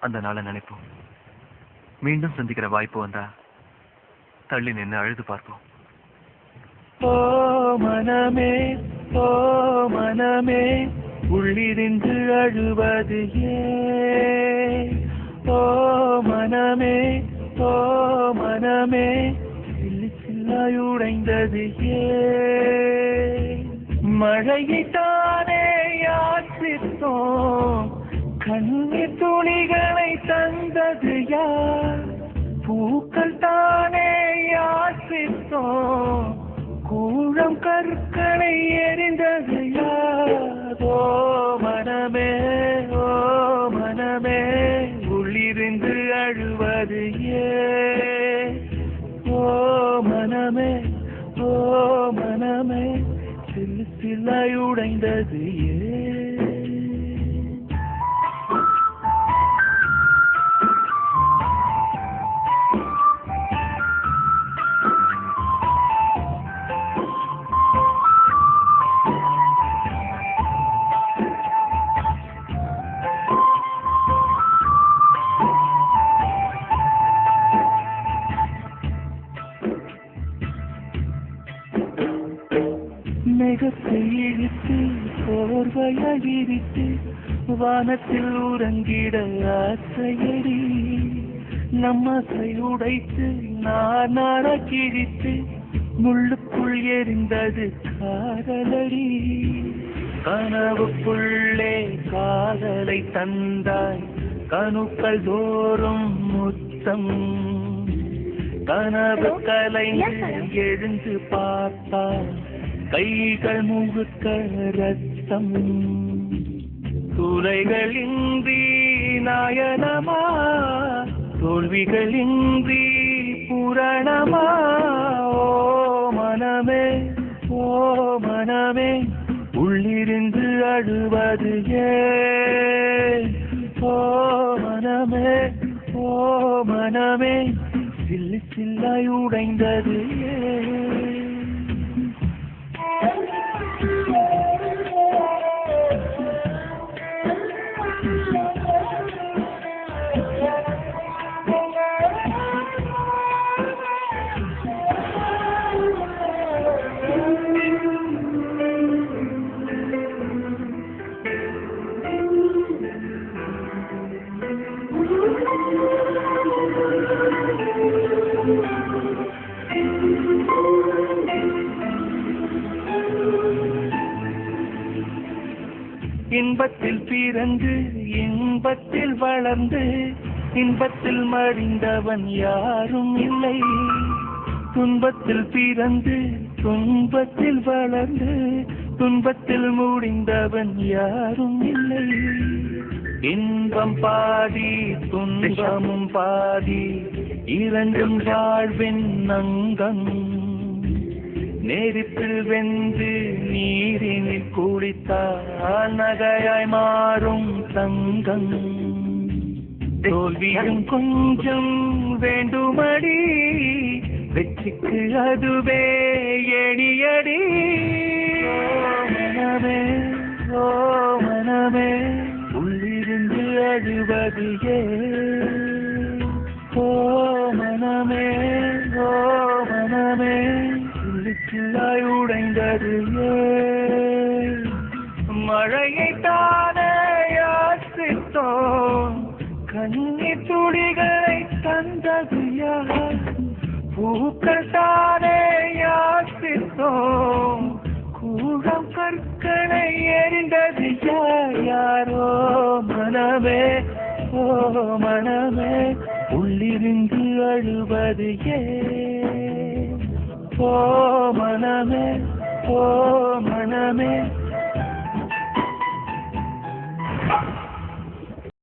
அந்த நாளை நினைப்போம். மீண்டும் சந்திக்கிற வாய்ப்பு வந்தா தள்ளி நின்று அழுது பார்ப்போம். ஓ மனமே, ஓ மனமே, உள்ளிருந்து அழுவது ஏன்? ஓ மனமே, ஓ மனமே, சில்லு சில்லாய் உடைந்தது ஏன்? மழையை தானே யாசித்தோம், கண்ணீர் துளிகளை தந்தது யார்? பூக்கள் தானே யாசித்தோம், கூழம் கற்களை எரிந்தது யார்? ஓ மனமே, ஓ மனமே, உள்ளிருந்து அழுவது ஏன்? ஓ மனமே, ஓ மனமே, சில்லு சில்லாய் உடைந்தது ஏன்? மேகத்தை இழுத்து போர்வையாய் விரித்து வானத்தில் உறங்கிட ஆசையடி, நம்மசை உடைத்து நார கிழித்து முள்ளுக்குள் எரிந்தது காதலடி. கனவுக்குள்ளே காதலை தந்தாய், கணுக்கள் தோறும் முத்தம். கனவு கலைந்து எழுந்து பார்த்தாய், கைகள் முழுக்க ரத்தம். துளைகளின்றி நாயனமா, தோல்விகளின்றி புரணமா? ஓ மனமே, ஓ மனமே, உள்ளிருந்து அழுவது ஏன்? ஓ மனமே, ஓ மனமே, சில்லு சில்லாய் உடைந்தது ஏன்? இன்பத்தில் பிறந்து இன்பத்தில் வளர்ந்து இன்பத்தில் மடிந்தவன் யாரும் இல்லை. துன்பத்தில் பிறந்து துன்பத்தில் வளர்ந்து துன்பத்தில் முடிந்தவன் யாரும் இல்லை. இன்பம் பாதி துன்பமும் பாதி, இரண்டும் வாழ்வின் அங்கம். நெருப்பில் வெந்து நீரினில் குளித்தால் நகையாய் மாறும் தங்கம். தோல்வியும் கொஞ்சம் வேண்டுமடி, வெற்றிக்கு அதுவே எணியடி. மனமே, ஓ மனமே, உள்ளிருந்து அழுவது ஏன்? ஓ மனமே, ஓ மனமே, சில்லாய் உடைந்தது ஏன்? மழையை தானே யாசித்தோம், கண்ணீர் துளிகளை தந்தது யார்? பூக்கள் தானே யாசித்தோம், கூழம் கற்களை எரிந்தது யார்? யாரோ மனமே, ஓ மனமே, உள்ளிருந்து அழுவது ஏன்? ஓ மனமே, ஓ மனமே,